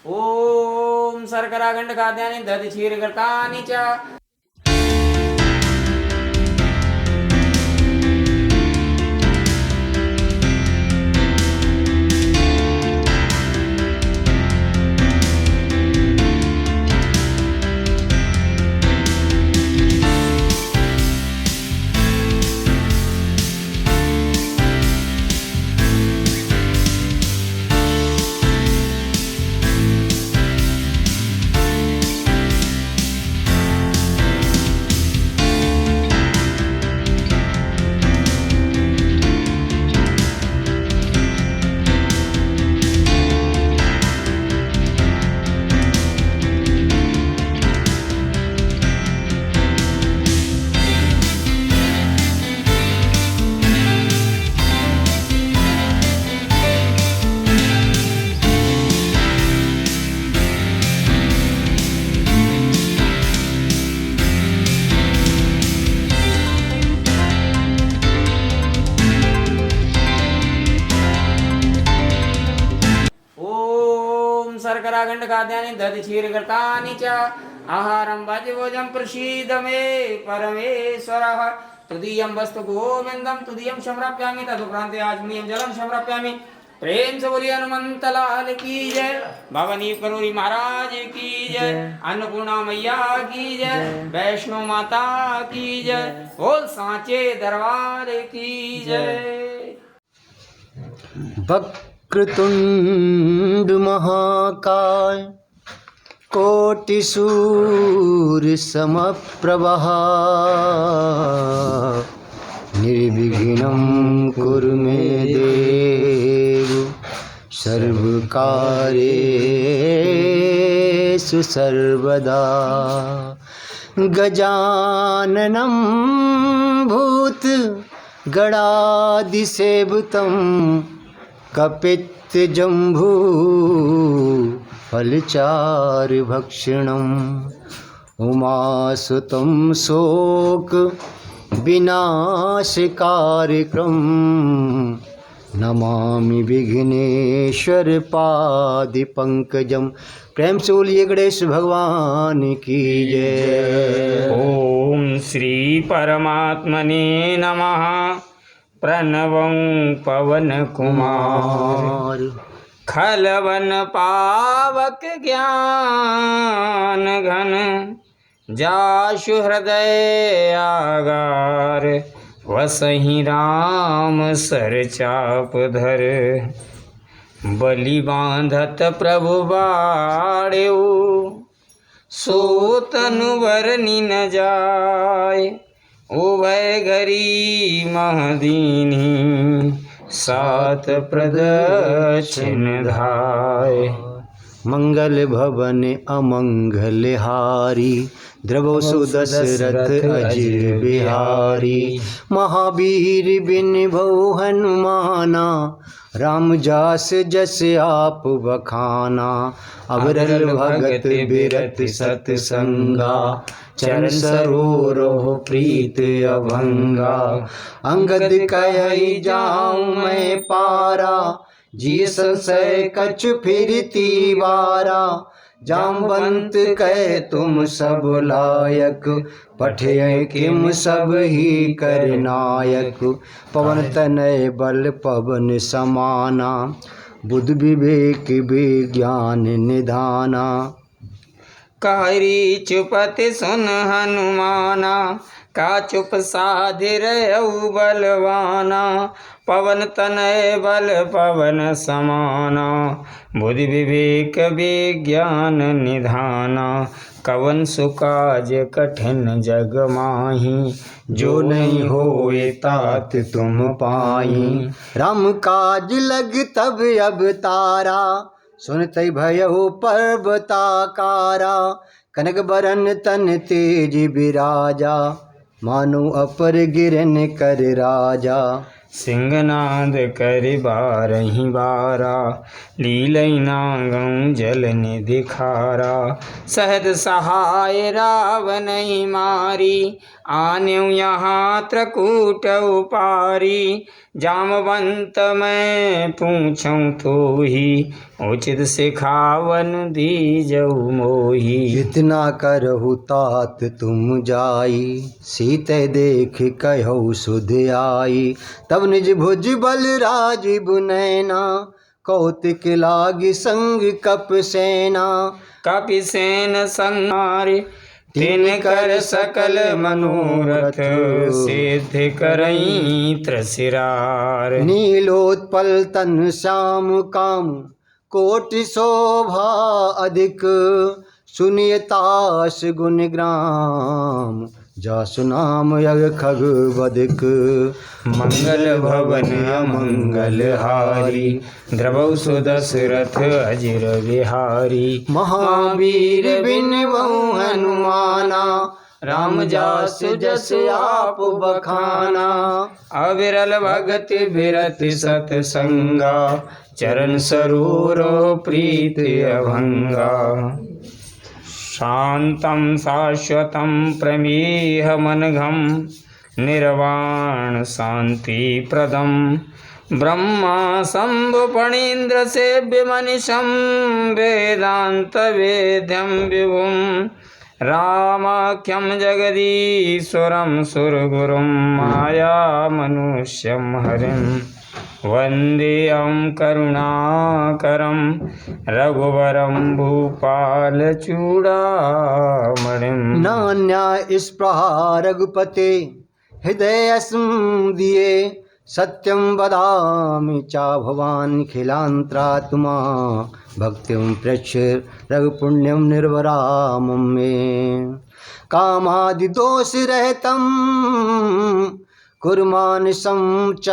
ओम शर्कराखंड खाद्यानि दधि क्षीरघृतानि च। शर्कराखंड खाद्यानि दधि क्षीरघृतानि च। आहारं वाजिभोजं प्रसीद मे परमेश्वरः। तुदीयं वस्तु गोविंदं तुदीयं संप्राप्यामि तदुपरान्ते आचमनीयं जलं संप्राप्यामि। प्रेम से बोलिए हनुमंत लाल की जय। भवानी करोरी महाराज की जय। अन्नपूर्णा मैया की जय। वैष्णो माता की जय। बोल सांचे दरबार की जय। वक्रतुंड महाकाय कोटि सूर्य समप्रभः निर्विघ्नं कुरु मे देव सर्वकार्येषु सर्वदा। गजाननं भूत गणाधिसेवितं कपित्तजम्बू फलचारुभक्षणम् उमासुतं शोक विनाशकारकम् नमामि विघ्नेश्वर पादपंकजं। प्रेम से बोलिए गणेश भगवान की जय। ओम श्री परमात्मने नमः। प्रणवं पवन कुमार खलवन पावक ज्ञान घन जासु हृदय आगार वसहि राम सर चाप धर बलि बांधत प्रभु बाड़ेऊ सो तनु बरनि न जाय उभय घरी महदीनी सात प्रदक्षिण धाय। मंगल भवन अमंगल हारी द्रवो सुदशरथ अजिर बिहारी। महावीर बिन भौ हनुमाना राम जास जस आप बखाना। अबरल भगत बिरत सतसंगा चरण सरोरह प्रीत अभंगा। अंगद कहि जाऊं मैं पारा जी संशय कछु फिरती वारा। जामवंत कह तुम सब लायक पठय किम सब ही कर नायक। पवन तनय बल पवन समाना बुद्धि विवेक विज्ञान निधाना। कहरी चुपति सुन हनुमाना का चुप साधिर बलवाना। पवन तनय बल पवन समाना बुद्धि विवेक विज्ञान निधाना। कवन सुकाज कठिन जग माही जो नहीं होए तात तुम पाई। राम काज लग तब अब तारा सुनते भयो पर्वताकारा। कनक बरन तन तेज बिराजा मानो अपर गिरन कर राजा। सिंहनाद कर बारही बारा लीलैना गौ जल निधि खारा। सहद सहाय रावण मारी आन्यु यहाँ त्रकूट उपारी, जामवंत मैं पूछूं तो ही, उचित सिखावन दीजऊ मोही। इतना करहु तात तुम जाई, सीते देख कहु सुध आई। तब निज भुज बल राजीव नैना, कौतिक लागी संग कप सेना। कपि सेन संहारे, तिन कर सकल मनोरथ, सिद्ध करई त्रसिरार। नीलोत्पल तन श्याम काम, कोटि शोभा अधिक। सुनियतास गुण ग्राम, जासु नाम यग खग बदिक। मंगल भवन अमंगल हारी, द्रवौ सुदशरथ अजिर बिहारी। महावीर बिन बहु हनुमाना, राम जास जस आप बखाना। अविरल भगत बिरत सतसंगा, चरण सरोरो प्रीत अभंगा। शांतं शाश्वतं प्रमेहमनघं, निर्वाण शांति प्रदम। ब्रह्मा शंभु फणीन्द्र सेव्य मनिषं, वेदांत वेद्यं विभुं। रामाख्यं जगदीश्वरं सुरगुरुं, माया मनुष्यं हरिं। वन्देऽहं करुणाकरं, रघुवरं भूपाल चूड़ामणिं। नान्या स्पृहा रघुपते, हृदय दिए। सत्यं वदामि चा भवान् खिलांतरात्मा, भक्तिं प्रच्छ रघुपुण्यं निर्वरामं मे। कामादि दोष रहितं कुर्मानसं च,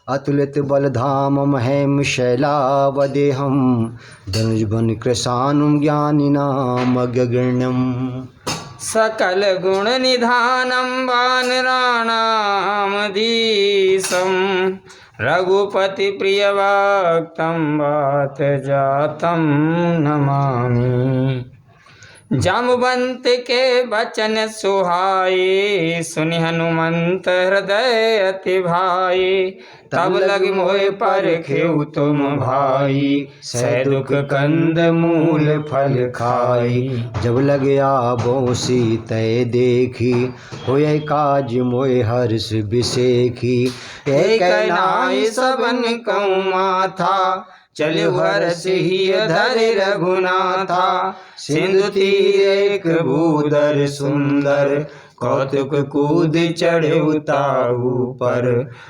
अतुलित बलधामं हेम शैलावदेहं। धनुजबन कृशानुं ज्ञानिनामग्रगण्यम्। सकल गुण निधानं वानराणामधीशं, रघुपति प्रिय भक्तं वात जातं नमामि। जामवंत के बचन सुहाए, सुनि हनुमंत हृदय अति भाए। तब लग मोहि परखेउ तुम भाई, सह दुख कंद मूल फल खाई। जब लग आबो सीतै देखी, होय काज मोय हर्ष बिसेखी। एक नाई सबन कहूँ माथा, चले हर्ष ही धरि रघुनाथा। सिंधु तीर एक भूधर सुंदर, कौतुक कूद चढ़े ताहू पर।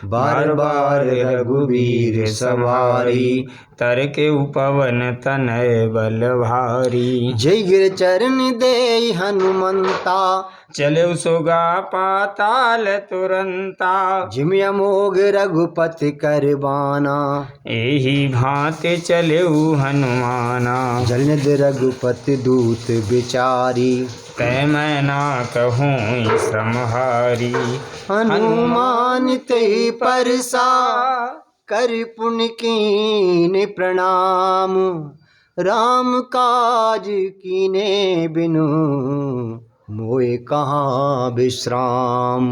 बार बार रघुवीर सवारी, तर के उपवन तनय बल भारी। जय गिर चरण दे हनुमंता, चले सुगा पाताल तुरंता। जिम अमोघ रघुपति कर बाना, एही भांति चले हनुमाना। जलनिध रघुपति दूत विचारी, तै मैं ना कहूँ श्रमहारी। हनुमान ते परसा, कर पुण्य कीन प्रणाम। राम काज कीने बिनु, मोए कहाँ विश्राम।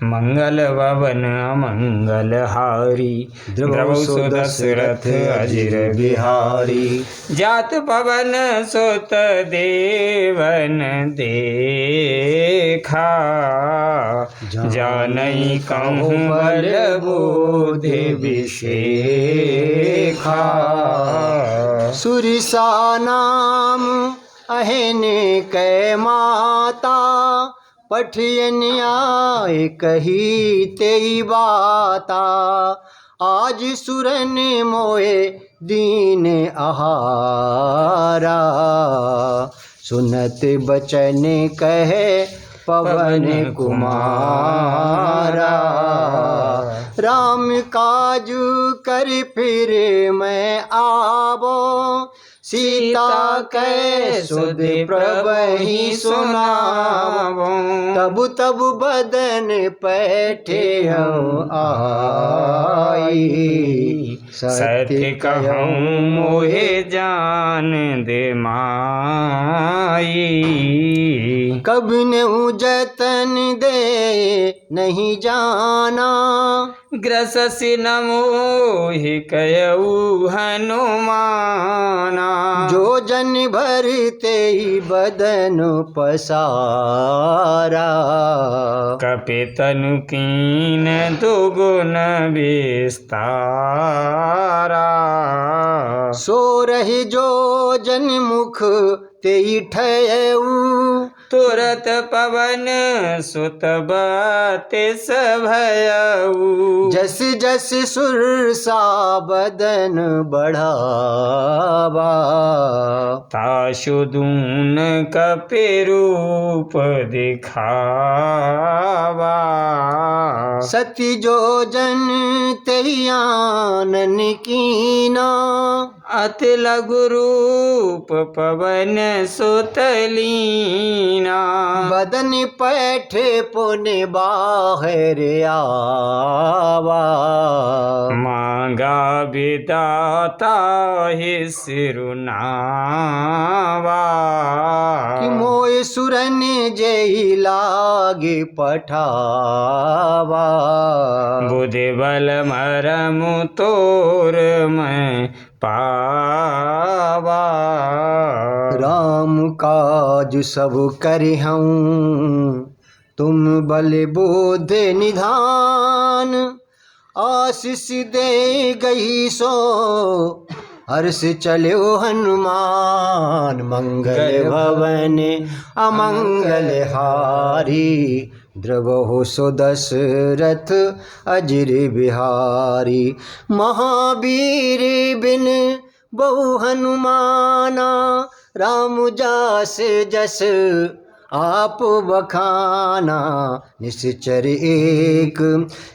मंगल भवन अमंगल हारी, द्रवौ सुदशरथ अजिर बिहारी। जात पवन सुत देवन देखा, जानई कहूँ बल बोधि विशेखा। सुरिसा नाम अहने कै माता, पठियन आए कही तेई बाता। आज सुरन मोए दीन आहारा, सुनत बचन कहे पवन कुमारा। राम काज कर फिर मैं आवो, सीता कै सुध प्रभहि सुनावो। तब तब बदन पैठे आई, सत्य कहूँ मोहे जान दे माई। कब नेहु जतन दे नहीं जाना, ग्रससि न मोहि कयऊ हनुमाना। जो जन भरते ही बदन पसारा, कपि तनु कीन दुगुन विस्तारा। सो रही जो जन मुख तेई ठयऊ, तुरत पवन सुत बतिस भयऊ। जस जस सुरसा बदन बढ़ावा, ताशु दून कपि रूप दिखावा। सती जो जन तेई आनन कीना, अति लघु रूप पवन सुत लीना। बदन पैठे पुनि बाहर आवा, मांगा विदाता ही सिरुनावा। कि मोय सुरन जय लागे पठावा, बुद्धि बल मरमु तोर मैं पावा। राम काज सब करिहऊँ, तुम बल बुद्धि निधान। आशीष दे गई सो हर्ष चलो हनुमान, मंगल भवन अमंगल हारी। द्रवहु सो दशरथ अजिर बिहारी, महावीर बिन बहु हनुमाना। राम जास जस आप बखाना, निश्चर एक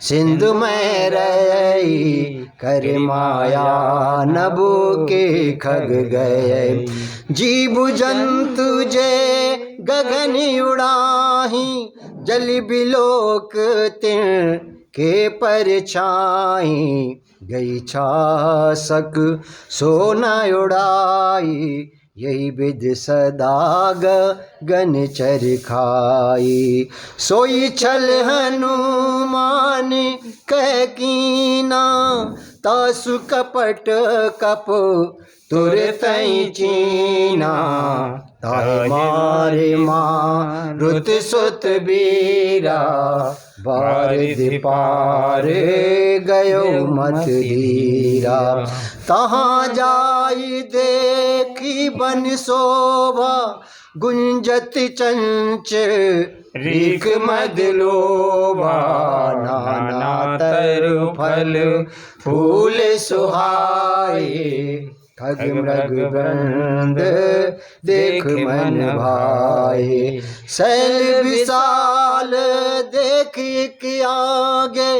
सिंधु में रही। कर माया नभो के खग गए, जीव जंतु जय गगन उड़ाही। जल बिलोक तिन के परछाई, गई छासक सोना उड़ाई। यही विध सदा गगन चरखाई, सोई छल हनुमान कह कीना। तासु कपट कप तुरतई चीना, ताहि मारे मारुत सुत बीरा। बारिधि पार गयो मत धीरा, तहाँ जाई देखी बन शोभा। गुंजत चंच रीख मद लोभा, नाना तरु फल फूल सुहाए। खग मृग वृंद देख मन भाए, शैल विशाल देख के आगे।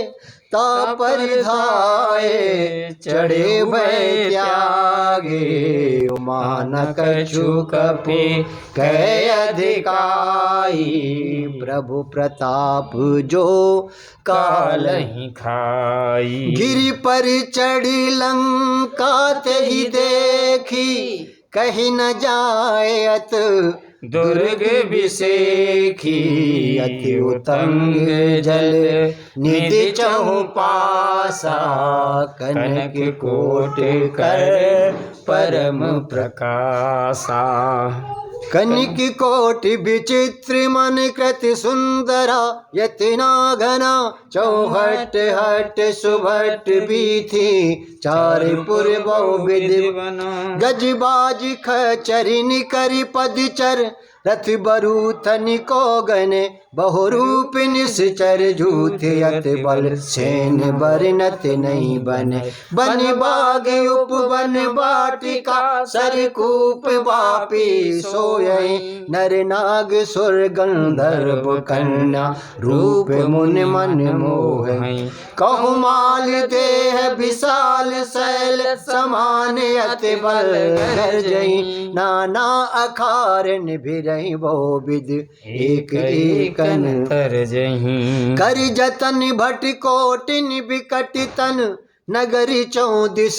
तापर धाये चढ़े भय त्यागे, मान कछु कपि कै अधिकाई। प्रभु प्रताप जो कालहि खाई, गिरि पर चढ़ी लंका तेहि देखी। कहीं न जाए अत दुर्ग बिसेखी, अति उतंग जल निधि चहु पासा। कनक कोट कर परम प्रकाशा, कनिक कोटि विचित्र मन कृति सुंदरा। यतना घना चौहट हट सुभट बीथी, चारिपुर बहु विधि गजबाज खचर निकर पदचर। रथ बरु तनिको गने बहुरूप निश्चर जूथ यत बल सेन बरनत नहीं बने बन बाग उपवन वाटिका सरकूप बापी सोये नर नाग सुर गंधर्व कन्या रूप मुन मन मोह कहु माल देह विशाल शैल समान अति बल गर्जई नाना अखार निभिरहि बहु विध एक एकन तरजहि कर जतन भट कोटिन बिकट तन नगरी चौदिस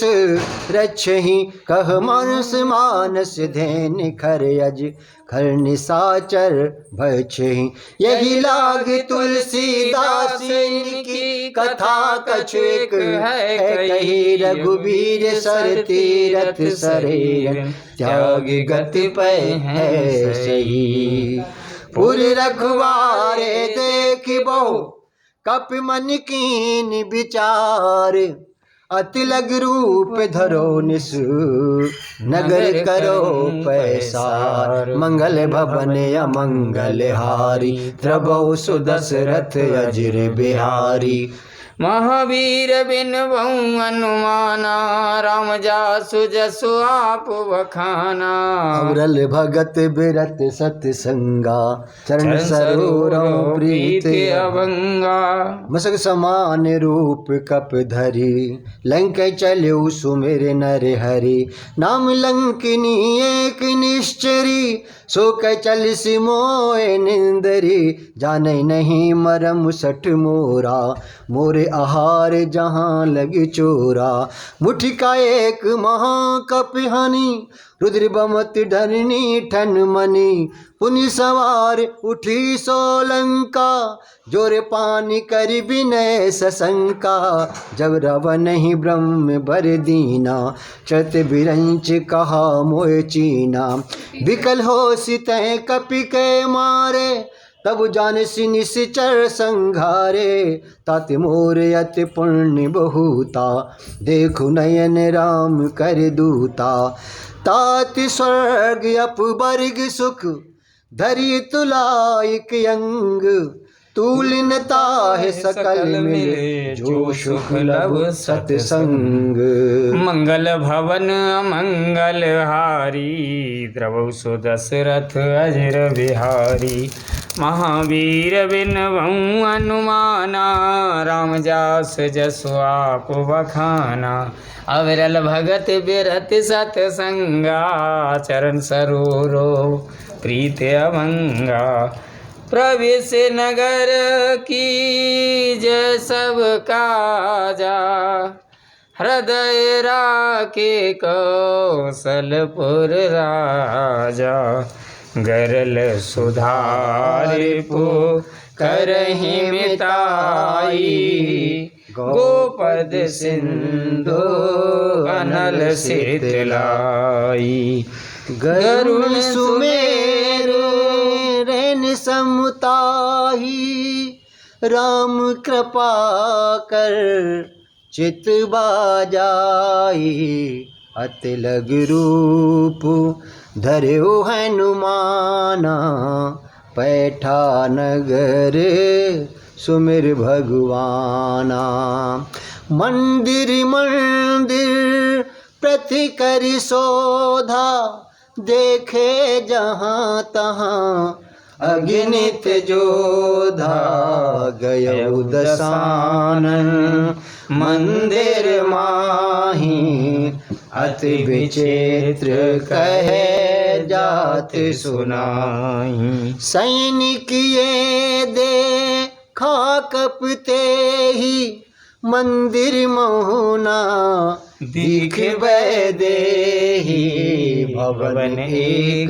रक्षहि कह मानस मानस धैन खर अज खर निसाचर भक्षहि यही लाग तुलसीदास की कथा कछ एक है कही रघुवीर सर तीरथ शरीर त्याग गति पै है सही पुर रखवारे देख बहु कप मन कीन विचार अति लग रूप धरो निस नगर करो पैसार मंगल भवन अमंगल हारी द्रबहु सुदशरथ अजिर बिहारी महावीर बिन बहु अनुमाना राम जासु जसु आप वखाना अवरल भगत बिरत सत्संगा चरण सरोवरों प्रीत अभंगा मसक समान रूप कप धरी लंक चलु सुमिर नर हरि नाम लंकिनी एक निश्चरी सो चल सिमोए निंदरी जाने नहीं मरम सठ मोरा मोरे आहार जहाँ लगी चोरा मुठी का एक महाकप हनी रुद्र बमत धरनी ठन मनी पुनि सवार उठी सोलंका जोर पानी कर विनय सशंका जब रावण ही ब्रह्म बर दीना चत बिरंच कहा मोय चीना विकल हो सितह कपि के मारे तब जान निश्चर संघारे तात मोर अति पुण्य बहुता देखु नयन राम कर दूता तात स्वर्ग अपवर्ग सुख धरि तुलाइक अंग तूलिनता है सकल मिले जो सुख लभ सत्संग मंगल भवन मंगल हारी द्रवौ सुदशरथ अजिर बिहारी महावीर बिन बहु अनुमाना राम जास जसु आप बखाना अविरल भगत बिरत सतसंगा चरण सरोरो प्रीत अभंगा प्रवेश नगर की जय सब काजा हृदय राखे कौशलपुर राजा गरल सुधारे पो करहि मिताई गोपद सिंधु अनल शीतलाई गरुड़ सुमेरु रैन समुताही राम कृपा कर चित बाजाई अति लग रूप धर्यो हनुमाना पैठा नगर सुमिर भगवाना मंदिर मंदिर प्रति करि शोधा देखे जहाँ तहाँ अगिनित जोधा गयौ दसानन मंदिर माही अति विचित्र कहे जात सुनाई सैनिक ये दे कपते ही मंदिर मोहना दिख देही भवन एक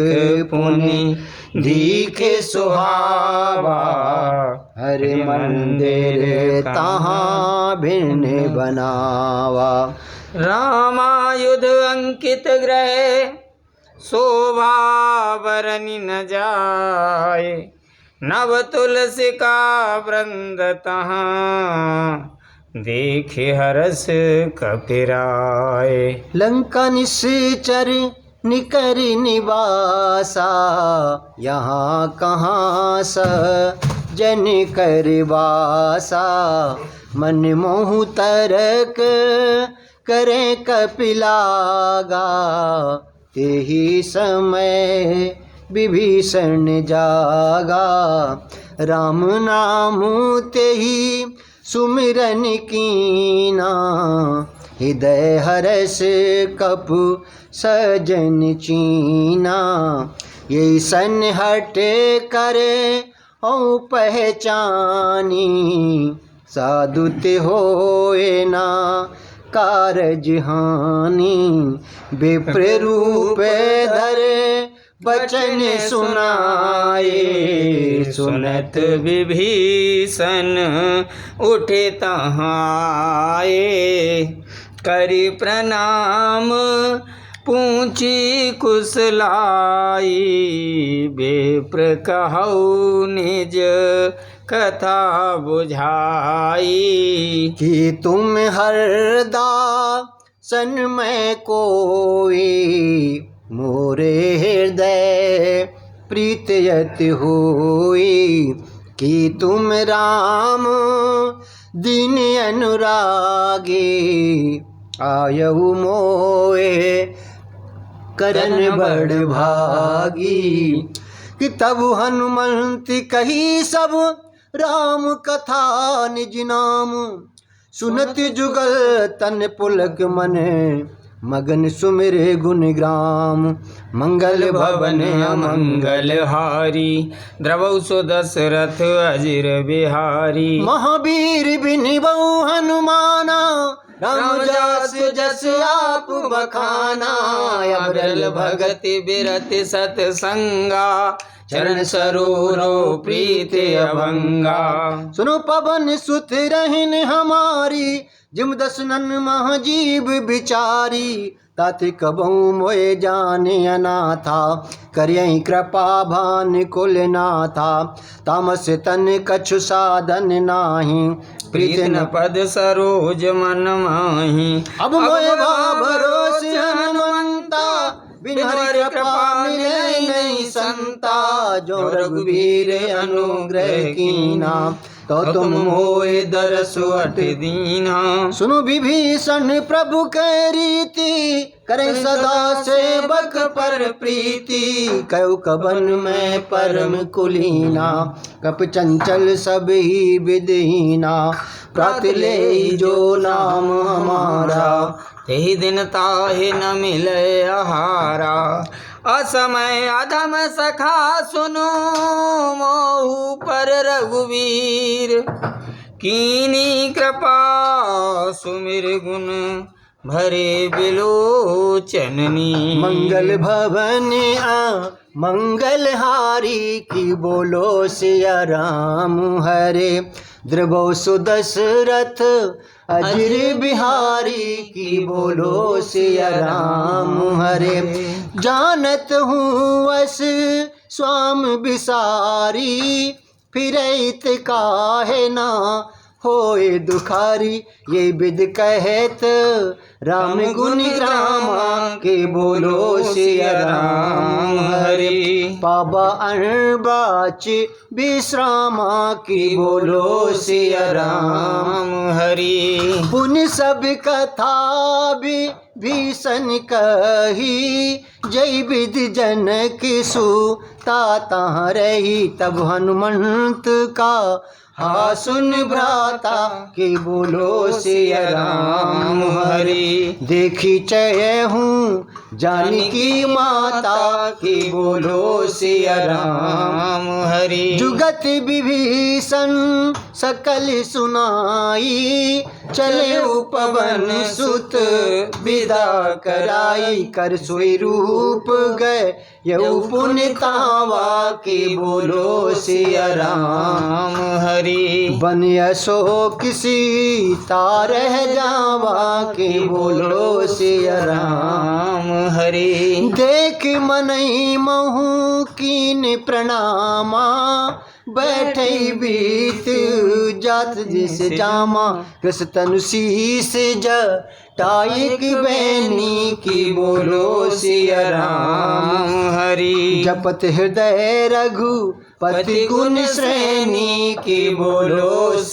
पुनि दिखे सुहावा हर मंदिर तहाँ भिन्न बनावा रामायुध अंकित ग्रह शोभा बरनि न जाए नव तुलसी का वृंद तहाँ देखे हरस कपिराए लंका निश्चर निकर निवासा, यहाँ कहाँ जन कर वासा। मन मोह तरक करे कपिलागा, तेहि समय विभीषण जागा। राम नाम तेहि सुमिरन कीना, हृदय हरस कपु सजन चीना। ये सन हट करे औ पहचानी, साधुत होए ना कारज हानि। विप्र रूप धरे बचन सुनाए, सुनत विभीषण उठे तहाए। करि प्रणाम पूछी कुशलाई, विप्र कहौ निज कथा बुझाई। कि तुम हरदा सन में कोई, मोरे हृदय प्रीतयत होई। कि तुम राम दीन अनुरागी, आयऊ मोए करन बड़ भागी। कि तब हनुमंत कही सब राम कथा निज नाम, सुनत जुगल तन पुलक मन, मगन सुमिरे गुण ग्राम। मंगल भवन अमंगल हारी, द्रवौ सो दशरथ अजिर बिहारी। महावीर बिनिबऊ हनुमाना, राम जास जस आप बखाना। अबरल भगति बिरति सतसंगा, चरण सरोरो प्रीति अभंगा। सुनो पवन सुत रहन हमारी, जिम दसनन महाजीव बिचारी। ताति कबहु मोए जाने अनाथा, करियहि कृपा भान कुल नाथा। तामस तन कछु साधन नाही, प्रीत न पद सरोज मन माही। अब मोए भरोस हनुमंता, बिन हरि कृपा मिले नहीं संता। जो रघुवीर अनुग्रह कीना, तो तुम मोए दरसु अट दीना। सुनो विभीषण प्रभु कै रीति, करे सदा सेवक पर प्रीति। कयो कवन में परम कुलीना, कप चंचल सब ही विदहीना। प्रात ले जो नाम हमारा, तेहि दिन ताहि न मिले आहारा। असमय अधम सखा सुनो, मोहु पर रघुवीर। कीनी कृपा सुमिर गुण भरे बिलोचननी। मंगल भवन मंगल हारी, की बोलो सिया राम हरे। द्रवौ सुदशरथ अजिर बिहारी, की बोलो सिया राम हरे। जानत हूँ वस स्वाम बिसारी, फिरैत काहे ना होए दुखारी। ये विद कहत राम गुण ग्रामा, के बोलो सिया राम हरि। पाबा अणबाच विश्रामा, की बोलो सिया राम हरि। पुन सब कथा विभीषण कही, जय विद जनक सुता तहाँ रही। तब हनुमंत का हा सुन भ्राता, के बोलो सिया राम हरि। देखी चय हूँ जानकी माता, के बोलो सिया राम हरि। जुगत विभीषण सकल सुनाई, चले पवन सुत विदा कराई। कर सोई रूप गए यऊ पुण्य तावा, के बोलो सिया राम हरि। बन अशोक सीता रह जावा, के बोलो सिया राम हरि। देख मनई महु कीन प्रणामा, बैठे बीत जात जिस जामा कृष्ण तनु शीस जटायक बैनी की बोलो सिया राम हरि जपत हृदय रघु पति गुण श्रेणी की बोलो